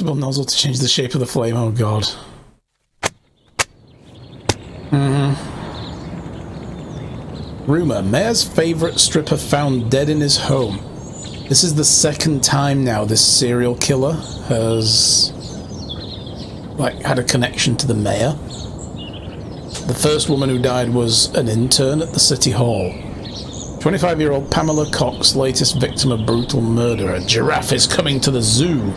adjustable nozzle to change the shape of the flame. Oh god. Rumor, Mayor's favourite stripper found dead in his home. This is the second time now this serial killer has, had a connection to the mayor. The first woman who died was an intern at the city hall. 25-year-old Pamela Cox, latest victim of brutal murder. A giraffe is coming to the zoo.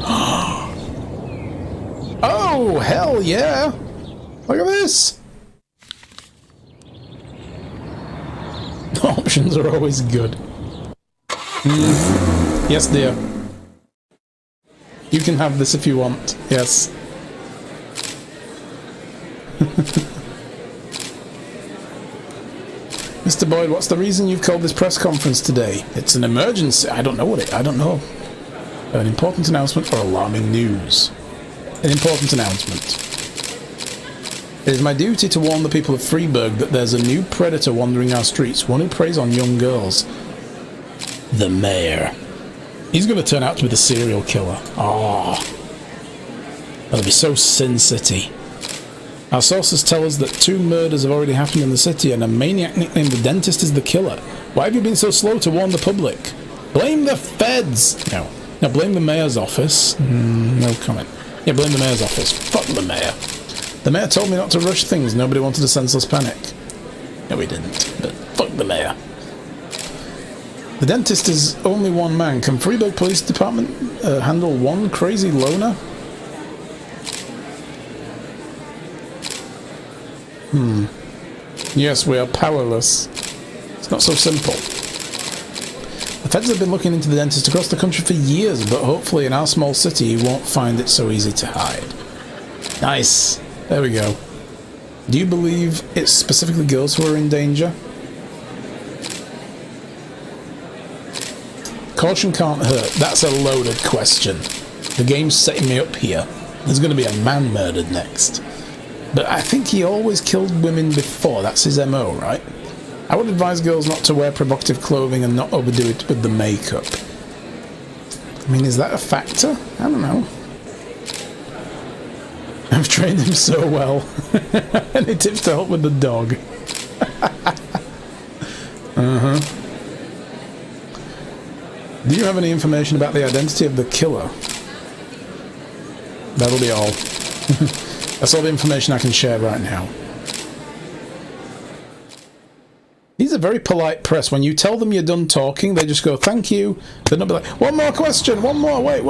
Oh, hell yeah! Look at this! Options are always good. Yes, dear. You can have this if you want. Yes. Mr. Boyd, what's the reason you've called this press conference today? It's an emergency. I don't know. An important announcement or alarming news? An important announcement. It is my duty to warn the people of Freeburg that there's a new predator wandering our streets, one who preys on young girls. The mayor. He's going to turn out to be the serial killer. Oh. That'll be so Sin City. Our sources tell us that 2 murders have already happened in the city and a maniac nicknamed the Dentist is the killer. Why have you been so slow to warn the public? Blame the feds! No. Now blame the mayor's office. No comment. Yeah, blame the mayor's office. Fuck the mayor. The mayor told me not to rush things. Nobody wanted a senseless panic. No, he didn't. But fuck the mayor. The Dentist is only one man. Can Freeburg Police Department handle one crazy loner? Yes, we are powerless. It's not so simple. The feds have been looking into the dentist across the country for years, but hopefully in our small city you won't find it so easy to hide. Nice. There we go. Do you believe it's specifically girls who are in danger? Caution can't hurt. That's a loaded question. The game's setting me up here. There's going to be a man murdered next. But I think he always killed women before. That's his MO, right? I would advise girls not to wear provocative clothing and not overdo it with the makeup. I mean, is that a factor? I don't know. I've trained him so well. Any tips to help with the dog? Do you have any information about the identity of the killer? That'll be all. That's all the information I can share right now. These are very polite press. When you tell them you're done talking, they just go, thank you. They'll not be like, one more question, one more, wait.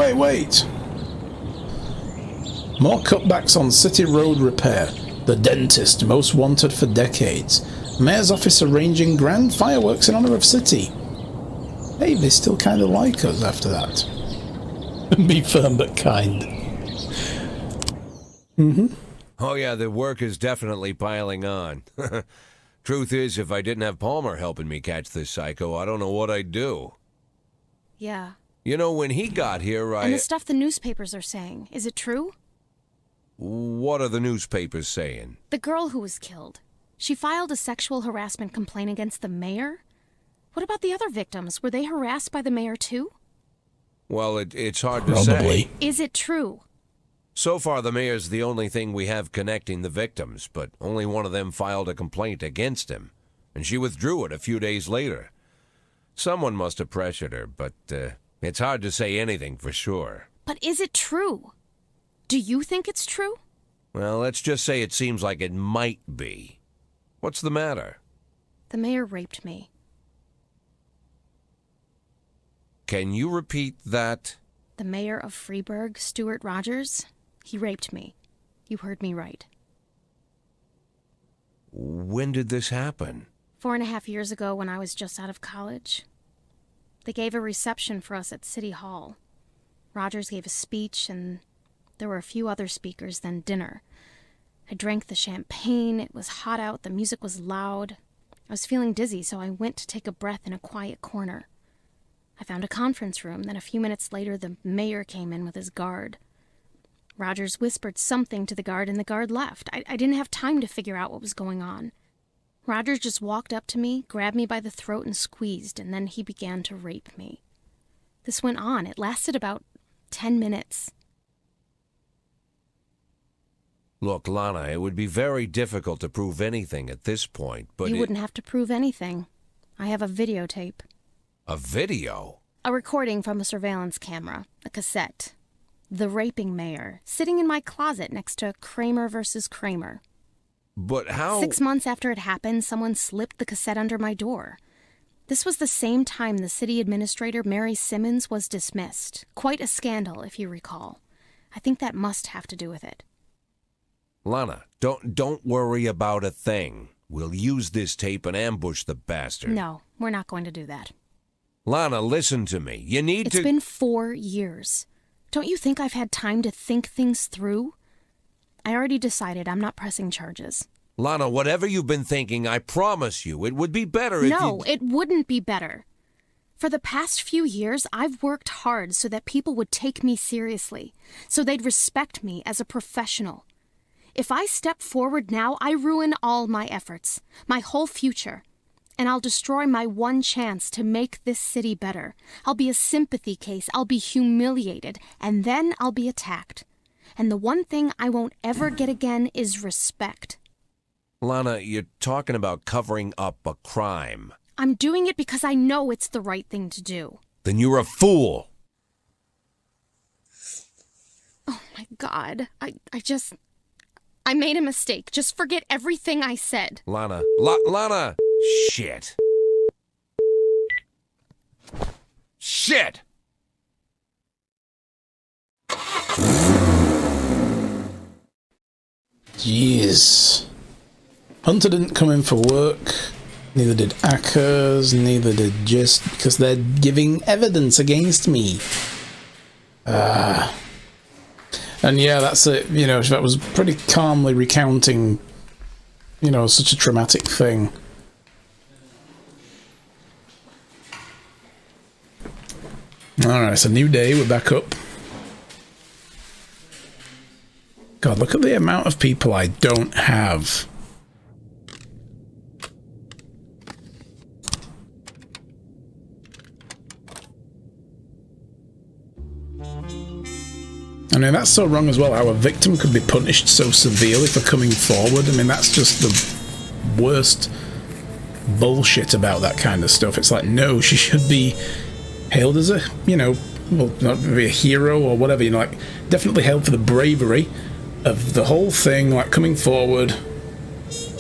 More cutbacks on City Road repair. The Dentist, most wanted for decades. Mayor's office arranging grand fireworks in honor of City. Hey, they still kind of like us after that. Be firm but kind. Oh yeah, the work is definitely piling on. Truth is, if I didn't have Palmer helping me catch this psycho, I don't know what I'd do. Yeah. You know, when he got here, And the stuff the newspapers are saying, is it true? What are the newspapers saying? The girl who was killed. She filed a sexual harassment complaint against the mayor? What about the other victims? Were they harassed by the mayor too? Well, it's hard to say. Is it true? So far, the mayor's the only thing we have connecting the victims, but only one of them filed a complaint against him, and she withdrew it a few days later. Someone must have pressured her, but it's hard to say anything for sure. But is it true? Do you think it's true? Well, let's just say it seems like it might be. What's the matter? The mayor raped me. Can you repeat that? The mayor of Freeburg, Stuart Rogers, he raped me. You heard me right. When did this happen? 4.5 years ago when I was just out of college. They gave a reception for us at City Hall. Rogers gave a speech, and there were a few other speakers, then dinner. I drank the champagne, it was hot out, the music was loud. I was feeling dizzy, so I went to take a breath in a quiet corner. I found a conference room, then a few minutes later the mayor came in with his guard. Rogers whispered something to the guard, and the guard left. I didn't have time to figure out what was going on. Rogers just walked up to me, grabbed me by the throat and squeezed, and then he began to rape me. This went on. It lasted about 10 minutes. Look, Lana, it would be very difficult to prove anything at this point, but You wouldn't have to prove anything. I have a videotape. A video? A recording from a surveillance camera. A cassette. The raping mayor, sitting in my closet next to Kramer versus Kramer. But how... 6 months after it happened, someone slipped the cassette under my door. This was the same time the city administrator, Mary Simmons, was dismissed. Quite a scandal, if you recall. I think that must have to do with it. Lana, don't worry about a thing. We'll use this tape and ambush the bastard. No, we're not going to do that. Lana, listen to me. You need to... It's been 4 years. Don't you think I've had time to think things through? I already decided I'm not pressing charges. Lana, whatever you've been thinking, I promise you, it would be better if No, it wouldn't be better. For the past few years, I've worked hard so that people would take me seriously, so they'd respect me as a professional. If I step forward now, I ruin all my efforts, my whole future, and I'll destroy my one chance to make this city better. I'll be a sympathy case, I'll be humiliated, and then I'll be attacked. And the one thing I won't ever get again is respect. Lana, you're talking about covering up a crime. I'm doing it because I know it's the right thing to do. Then you're a fool. Oh my God, I made a mistake. Just forget everything I said. Lana, Lana! Shit. Shit! Jeez. Hunter didn't come in for work. Neither did Akers, neither did Gist, because they're giving evidence against me. And yeah, that's it. You know, that was pretty calmly recounting, you know, such a traumatic thing. Alright, it's a new day. We're back up. God, look at the amount of people I don't have. I mean, that's so wrong as well, how a victim could be punished so severely for coming forward. I mean, that's just the worst bullshit about that kind of stuff. It's like, no, she should be hailed as a, you know, well, not maybe a hero or whatever, you know, like, definitely hailed for the bravery of the whole thing, like, coming forward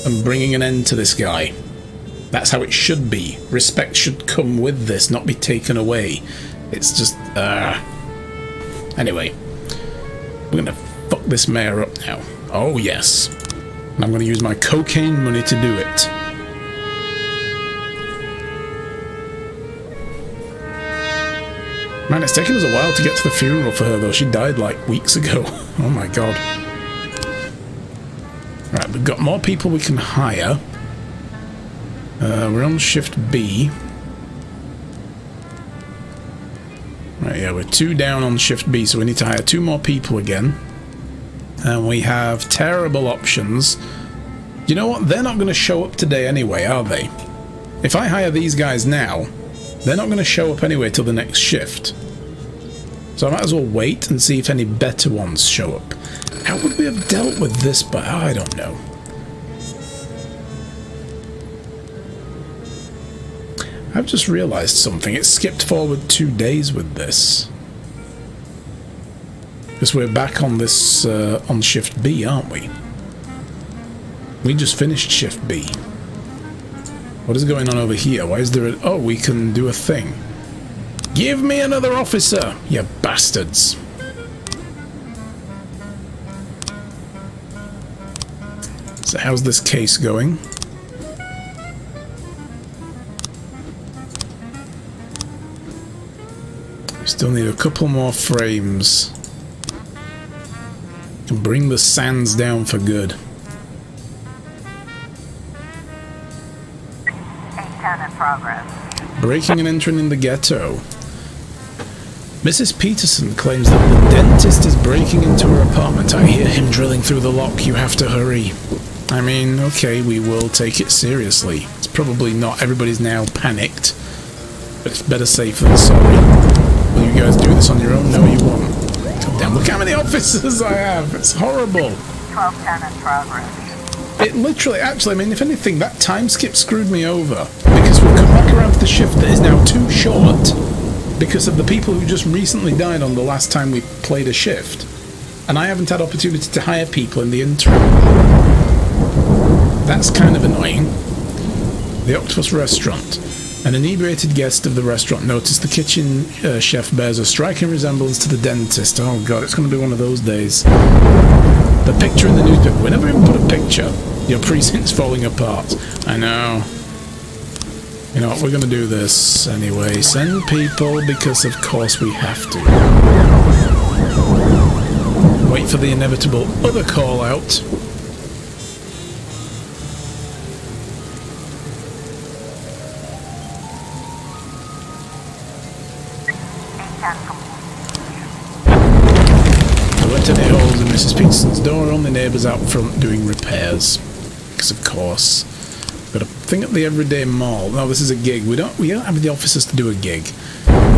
and bringing an end to this guy. That's how it should be. Respect should come with this, not be taken away. It's just, Anyway. We're gonna fuck this mayor up now. Oh, yes. And I'm gonna use my cocaine money to do it. Man, it's taken us a while to get to the funeral for her, though. She died, like, weeks ago. Oh, my God. Right, we've got more people we can hire. We're on shift B. Right, yeah, we're 2 down on shift B, so we need to hire 2 more people again. And we have terrible options. You know what? They're not going to show up today anyway, are they? If I hire these guys now, they're not going to show up anyway till the next shift. So I might as well wait and see if any better ones show up. How would we have dealt with this? But I don't know. I've just realised something. It skipped forward 2 days with this. Because we're back on this, on shift B, aren't we? We just finished shift B. What is going on over here? Why is there a... Oh, we can do a thing. Give me another officer, you bastards. So how's this case going? Still need a couple more frames. Can bring the sands down for good. 810 in progress. Breaking and entering in the ghetto. Mrs. Peterson claims that the dentist is breaking into her apartment. I hear him drilling through the lock. You have to hurry. I mean, okay, we will take it seriously. It's probably not. Everybody's now panicked. But it's better safe than sorry. Will you guys do this on your own? No, you won't. God damn, look how many officers I have. It's horrible. 1210 in progress. It literally, actually, I mean, if anything, that time skip screwed me over. Because we've come back around to the shift that is now too short because of the people who just recently died on the last time we played a shift. And I haven't had opportunity to hire people in the interim. That's kind of annoying. The Octopus Restaurant. An inebriated guest of the restaurant noticed the kitchen chef bears a striking resemblance to the dentist. Oh god, it's going to be one of those days. The picture in the newspaper. We never even put a picture. Your precinct's falling apart. I know. You know what, we're going to do this anyway. Send people because of course we have to. Wait for the inevitable other call out. I went to the holes in Mrs. Peterson's door, only neighbours out front doing repairs. Because of course. Got a thing at the Everyday Mall. No, this is a gig. We don't have the officers to do a gig.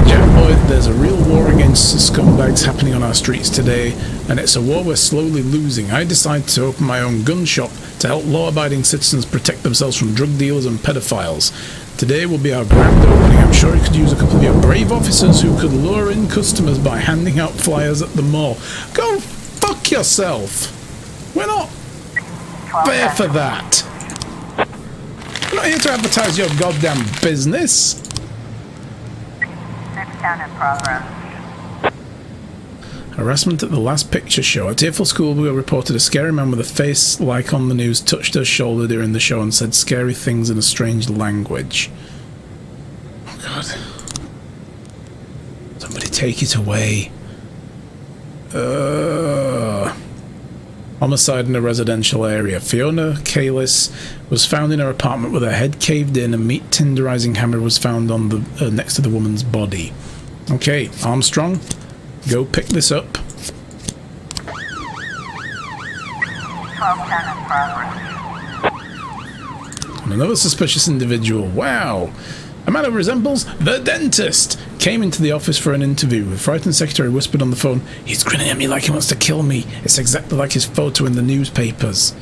Jack Boy, there's a real war against the scumbags happening on our streets today, and it's a war we're slowly losing. I decided to open my own gun shop to help law-abiding citizens protect themselves from drug dealers and pedophiles. Today will be our grand opening. I'm sure you could use a couple of your brave officers who could lure in customers by handing out flyers at the mall. Go fuck yourself! We're not there for that. We're not here to advertise your goddamn business. 610 in progress. Harassment at the last picture show. At Tearful School, we reported a scary man with a face like on the news touched her shoulder during the show and said scary things in a strange language. Oh god. Somebody take it away. Homicide in a residential area. Fiona Kalis was found in her apartment with her head caved in. A meat tenderizing hammer was found on the next to the woman's body. Okay, Armstrong, go pick this up. 1210 in progress. And another suspicious individual. Wow! A man who resembles the dentist came into the office for an interview. The frightened secretary whispered on the phone, "He's grinning at me like he wants to kill me. It's exactly like his photo in the newspapers."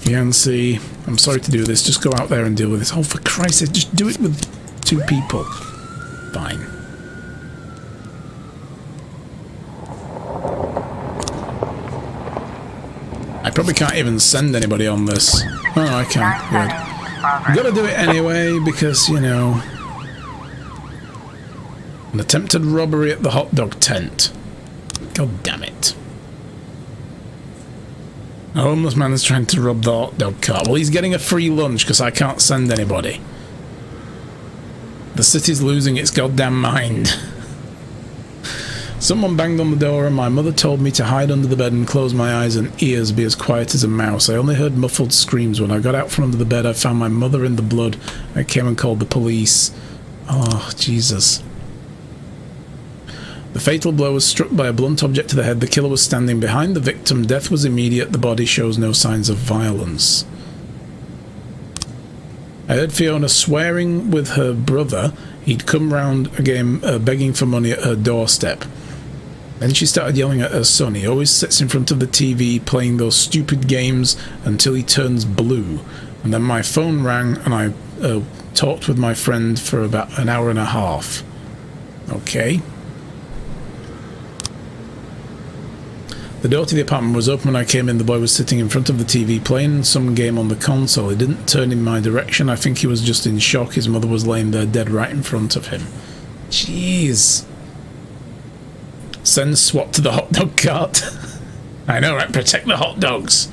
Yancy, I'm sorry to do this. Just go out there and deal with this. Oh, for Christ's sake, just do it with 2 people. Fine. I probably can't even send anybody on this. Oh, I can. Good. I've got to do it anyway because, you know... An attempted robbery at the hot dog tent. God damn it. A homeless man is trying to rob the hot dog cart. Well, he's getting a free lunch because I can't send anybody. The city's losing its goddamn mind. Someone banged on the door and my mother told me to hide under the bed and close my eyes and ears, be as quiet as a mouse. I only heard muffled screams. When I got out from under the bed, I found my mother in the blood. I came and called the police. Oh, Jesus. The fatal blow was struck by a blunt object to the head. The killer was standing behind the victim. Death was immediate. The body shows no signs of violence. I heard Fiona swearing with her brother. He'd come round again begging for money at her doorstep. Then she started yelling at her son. He always sits in front of the TV playing those stupid games until he turns blue. And then my phone rang and I talked with my friend for about an hour and a half. Okay. The door to the apartment was open when I came in. The boy was sitting in front of the TV playing some game on the console. He didn't turn in my direction. I think he was just in shock. His mother was laying there dead right in front of him. Jeez. Send SWAT to the hot dog cart. I know, right? Protect the hot dogs.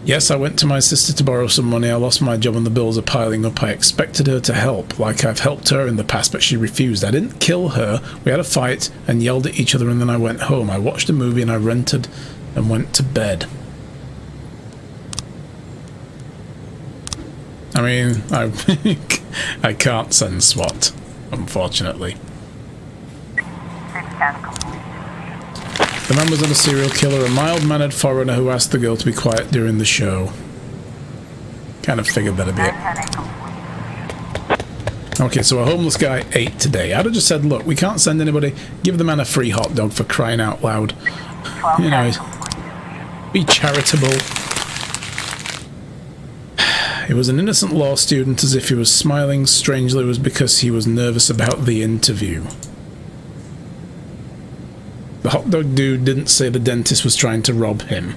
Yes, I went to my sister to borrow some money. I lost my job and the bills are piling up. I expected her to help, like I've helped her in the past, but she refused. I didn't kill her. We had a fight and yelled at each other and then I went home. I watched a movie and I rented and went to bed. I mean, I can't send SWAT, unfortunately. 610 complete. The man was not a serial killer, a mild-mannered foreigner who asked the girl to be quiet during the show. Kind of figured that'd be it. 910 complete. Okay, so a homeless guy ate today. I'd have just said, look, we can't send anybody. Give the man a free hot dog for crying out loud. 12 You know, completed. be charitable. He was an innocent law student, as if he was smiling strangely was because he was nervous about the interview. The hot dog dude didn't say the dentist was trying to rob him.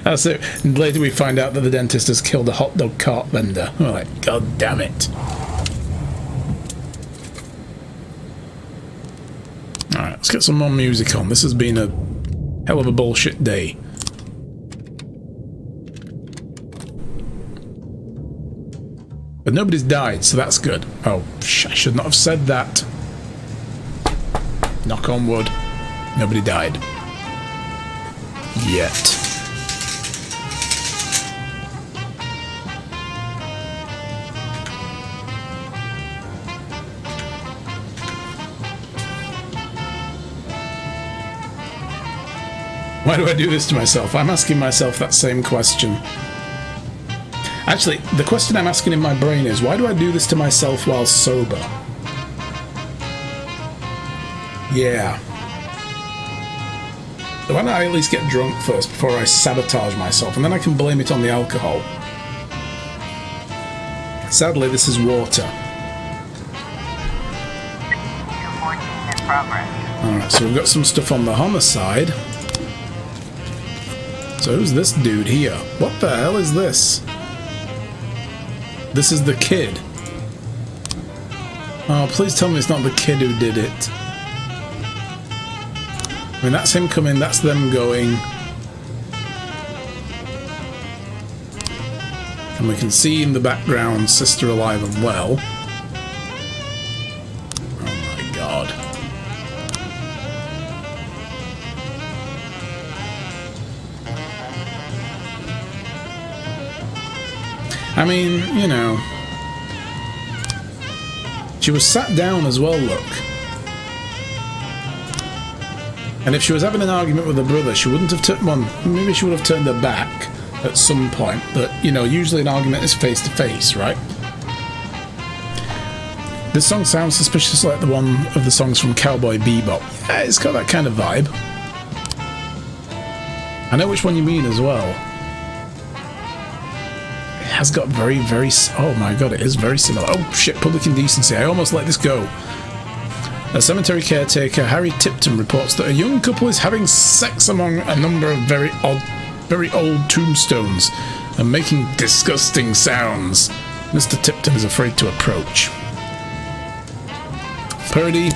That's it. And later we find out that the dentist has killed a hot dog cart vendor. We're like, God damn it. Alright, let's get some more music on. This has been a hell of a bullshit day. But nobody's died, so that's good. Oh, I should not have said that. Knock on wood. Nobody died. Yet. Why do I do this to myself? I'm asking myself that same question. Actually, the question I'm asking in my brain is, why do I do this to myself while sober? Yeah. So why don't I at least get drunk first before I sabotage myself, and then I can blame it on the alcohol. Sadly, this is water. 214 in progress. Alright, so we've got some stuff on the homicide. So who's this dude here? What the hell is this? This is the kid. Oh, please tell me it's not the kid who did it. I mean, that's him coming, that's them going. And we can see in the background Sister alive and well. Oh my god. I mean, you know. She was sat down as well, look. And if she was having an argument with her brother, she wouldn't have turned one. Maybe she would have turned her back at some point. But, you know, usually an argument is face to face, right? This song sounds suspiciously like the one of the songs from Cowboy Bebop. Yeah, it's got that kind of vibe. I know which one you mean as well. It has got very, very... Oh my god, it is very similar. Oh shit, public indecency. I almost let this go. A cemetery caretaker, Harry Tipton, reports that a young couple is having sex among a number of very old tombstones and making disgusting sounds. Mr. Tipton is afraid to approach. Purdy,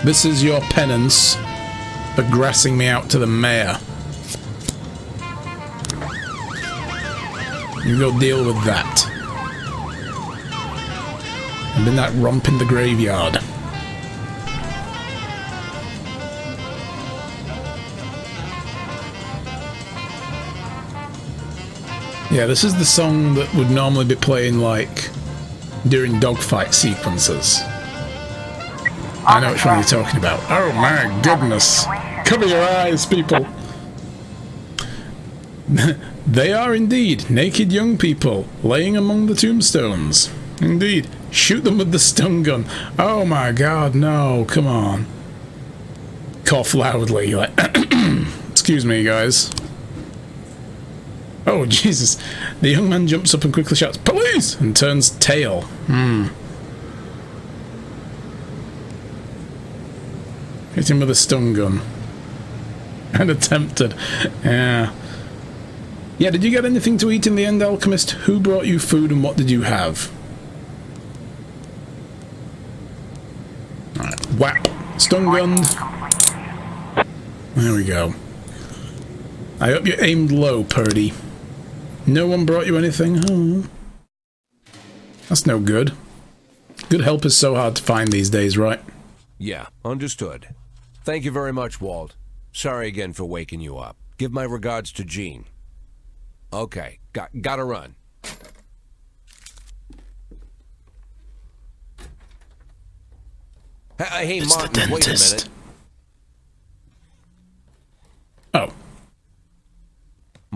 this is your penance for grassing me out to the mayor. You go deal with that. And then that romp in the graveyard. Yeah, this is the song that would normally be playing, like, during dogfight sequences. I know which one you're talking about. Oh my goodness. Cover your eyes, people. They are indeed naked young people laying among the tombstones. Indeed. Shoot them with the stun gun. Oh my god, no, come on. Cough loudly, like, excuse me, guys. Oh, Jesus. The young man jumps up and quickly shouts, "Police!" and turns tail. Hit him with a stun gun. And attempted. Yeah. Yeah, did you get anything to eat in the end, Alchemist? Who brought you food and what did you have? Alright, whap. Stun gunned. There we go. I hope you aimed low, Purdy. No one brought you anything? Oh. That's no good. Good help is so hard to find these days, right? Yeah, understood. Thank you very much, Walt. Sorry again for waking you up. Give my regards to Jean. Okay, gotta run. Hey, It's Martin, the wait a dentist. minute. Oh.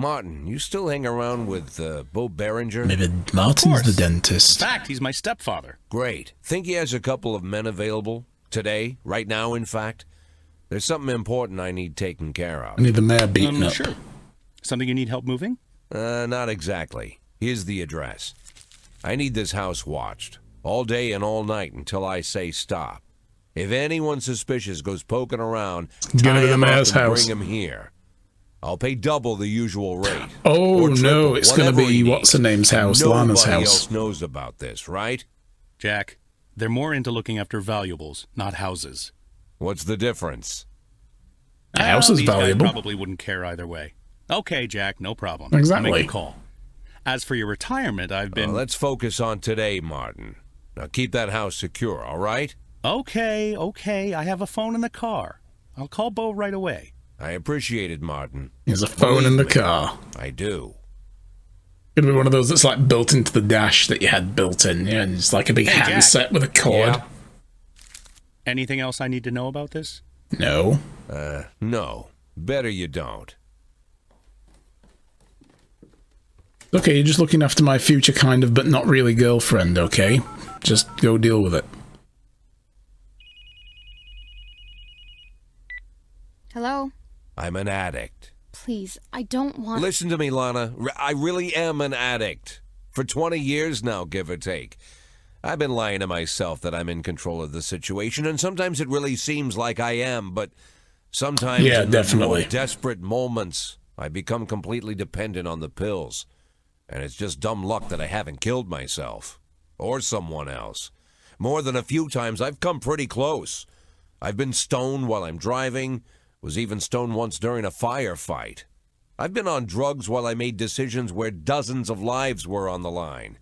Martin, you still hang around with Bo Berenger? Maybe Martin's the In dentist. fact, he's my stepfather. Great. Think he has a couple of men available? Today? Right now, in fact? There's something important I need taken care of. I need the mayor beaten up. Sure. Something you need help moving? Not exactly. Here's the address. I need this house watched. All day and all night until I say stop. If anyone suspicious goes poking around, Get tie into the him up mayor's and house. bring him here. I'll pay double the usual rate. Oh Or triple, no, it's going to whatever he be what's her needs. name's house, Lana's Nobody house. else knows about this, right? Jack, they're more into looking after valuables, not houses. What's the difference? The house is These guys valuable. probably wouldn't care either way. Okay, Jack, no problem. Exactly. I'll make a call. As for your retirement, I've been... Let's focus on today, Martin. Now keep that house secure, all right? Okay. I have a phone in the car. I'll call Bo right away. I appreciate it, Martin. There's a phone in the Believe me, car. I do. Could be one of those that's like built into the dash that you had built in. Yeah, and it's like a big Hey, Jack. handset with a cord. Yeah. Anything else I need to know about this? No. No. Better you don't. Okay, you're just looking after my future kind of, but not really girlfriend, okay? Just go deal with it. Hello? I'm an addict. Please, I don't want... Listen to me, Lana. I really am an addict. For 20 years now, give or take. I've been lying to myself that I'm in control of the situation, and sometimes it really seems like I am, but sometimes Yeah, in the definitely. more desperate moments, I become completely dependent on the pills. And it's just dumb luck that I haven't killed myself. Or someone else. More than a few times, I've come pretty close. I've been stoned while I'm driving, was even stoned once during a firefight. I've been on drugs while I made decisions where dozens of lives were on the line.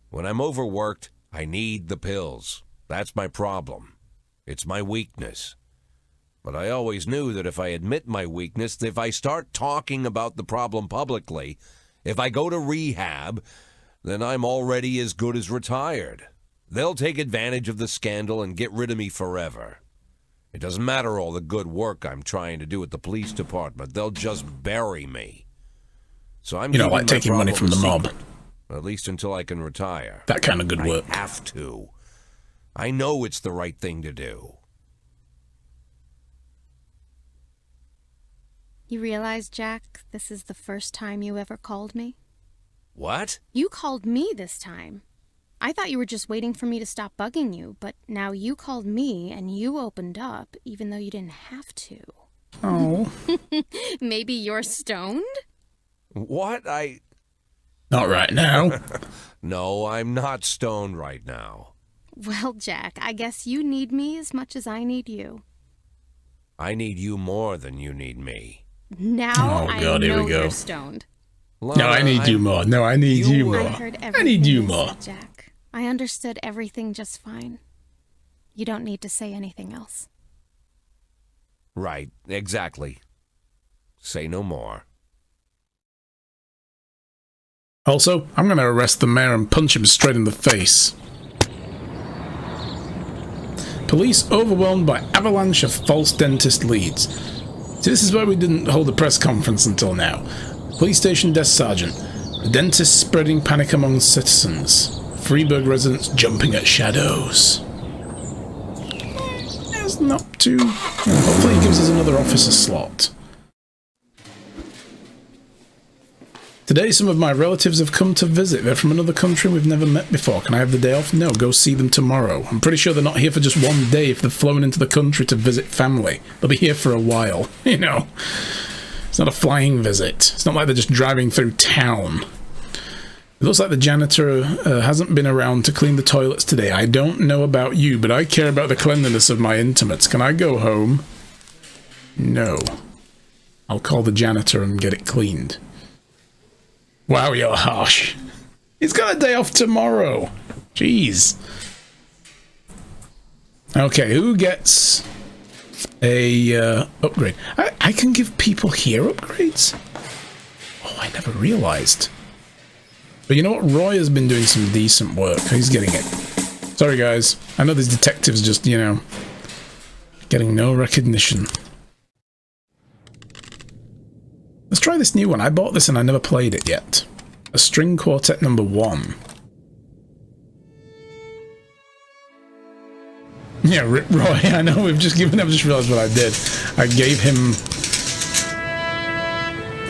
When I'm overworked, I need the pills. That's my problem. It's my weakness. But I always knew that if I admit my weakness, if I start talking about the problem publicly, if I go to rehab, then I'm already as good as retired. They'll take advantage of the scandal and get rid of me forever. It doesn't matter all the good work I'm trying to do at the police department. They'll just bury me. So I'm You don't keeping like my taking money problem from the a mob. secret, at least until I can retire. That kind of good work. I have to. I know it's the right thing to do. You realize, Jack, this is the first time you ever called me? What? You called me this time. I thought you were just waiting for me to stop bugging you, but now you called me and you opened up, even though you didn't have to. Oh. Maybe you're stoned? What? Not right now. No, I'm not stoned right now. Well, Jack, I guess you need me as much as I need you. I need you more than you need me. Now Oh, I God, here know we go. you're stoned. No, I need you more. No, I need you more. I heard everything I need you you more. said, Jack. I understood everything just fine. You don't need to say anything else. Right, exactly. Say no more. Also, I'm going to arrest the mayor and punch him straight in the face. Police overwhelmed by avalanche of false dentist leads. See, this is why we didn't hold a press conference until now. Police station desk sergeant. The dentist spreading panic among citizens. Freeburg residents jumping at shadows. It's not too... Hopefully he gives us another officer slot. Today, some of my relatives have come to visit. They're from another country we've never met before. Can I have the day off? No, go see them tomorrow. I'm pretty sure they're not here for just one day if they've flown into the country to visit family. They'll be here for a while, you know. It's not a flying visit. It's not like they're just driving through town. It looks like the janitor hasn't been around to clean the toilets today. I don't know about you, but I care about the cleanliness of my intimates. Can I go home? No. I'll call the janitor and get it cleaned. Wow, you're harsh. He's got a day off tomorrow. Jeez. Okay, who gets a upgrade? I can give people here upgrades? Oh, I never realized. But you know what? Roy has been doing some decent work. He's getting it. Sorry, guys. I know these detectives just, you know, getting no recognition. Let's try this new one. I bought this and I never played it yet. A String Quartet number 1. Yeah, Rip Roy. I know I've just realised what I did. I gave him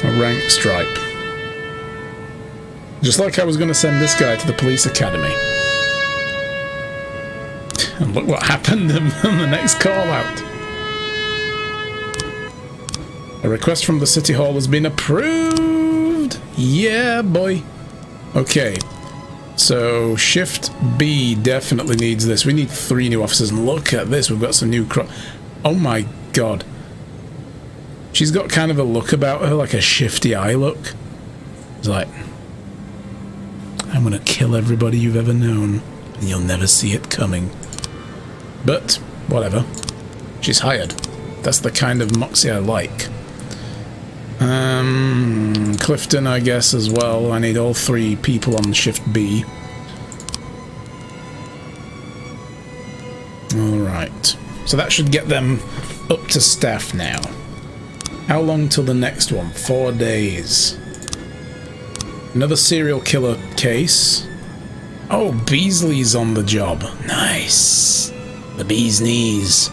a rank stripe. Just like I was going to send this guy to the police academy. And look what happened on the next call out. A request from the City Hall has been approved! Yeah, boy! Okay, so Shift B definitely needs this. We need 3 new officers, and look at this, we've got some new oh my god. She's got kind of a look about her, like a shifty eye look. It's like, I'm gonna kill everybody you've ever known, and you'll never see it coming. But, whatever. She's hired. That's the kind of moxie I like. Clifton, I guess, as well. I need all 3 people on Shift B. Alright. So that should get them up to staff now. How long till the next one? 4 days. Another serial killer case. Oh, Beasley's on the job. Nice. The bee's knees.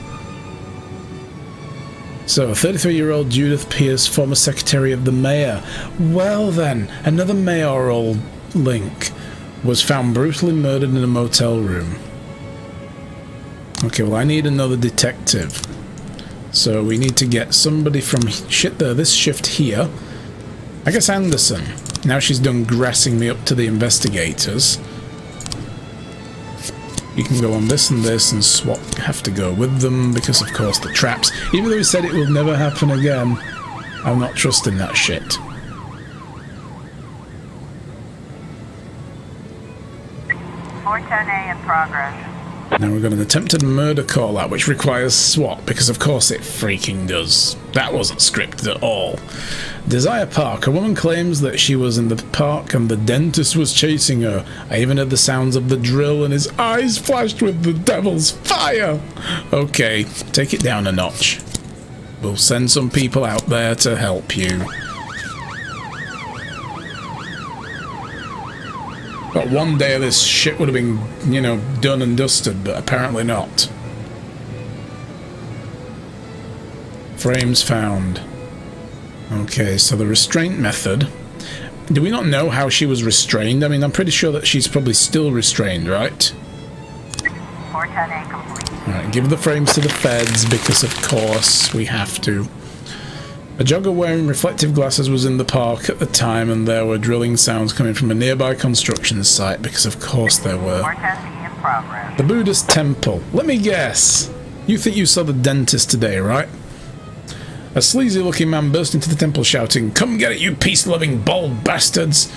So, 33-year-old Judith Pierce, former secretary of the mayor. Well then, another mayoral link was found brutally murdered in a motel room. Okay, well I need another detective. So we need to get somebody from this shift here. I guess Anderson. Now she's done grassing me up to the investigators. You can go on this and this, and SWAT have to go with them because, of course, the traps. Even though he said it will never happen again, I'm not trusting that shit. 410A in progress. Now we've got an attempted murder call-out, which requires SWAT, because of course it freaking does. That wasn't scripted at all. Desire Park. A woman claims that she was in the park and the dentist was chasing her. I even heard the sounds of the drill and his eyes flashed with the devil's fire. Okay, take it down a notch. We'll send some people out there to help you. But one day this shit would have been, you know, done and dusted, but apparently not. Frames found. Okay, so the restraint method. Do we not know how she was restrained? I mean, I'm pretty sure that she's probably still restrained, right? 410A complete. Alright, give the frames to the feds, because of course we have to. A jogger wearing reflective glasses was in the park at the time, and there were drilling sounds coming from a nearby construction site, because of course there were. 410B in progress. The Buddhist temple. Let me guess. You think you saw the dentist today, right? A sleazy-looking man burst into the temple shouting, "Come get it, you peace-loving bald bastards!"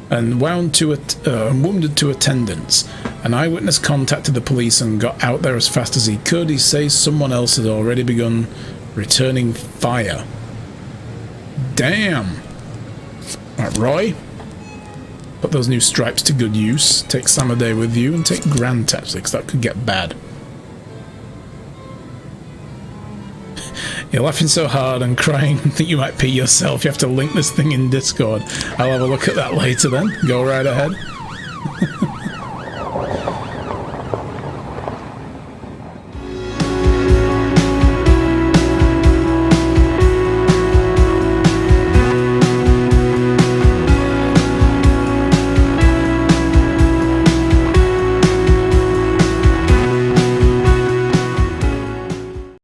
and wounded to attendants. An eyewitness contacted the police and got out there as fast as he could. He says someone else had already begun returning fire. Damn. Right, Roy. Put those new stripes to good use. Take Samaday with you, and take Grant, actually, because that could get bad. You're laughing so hard and crying and think you might pee yourself. You have to link this thing in Discord. I'll have a look at that later then. Go right ahead.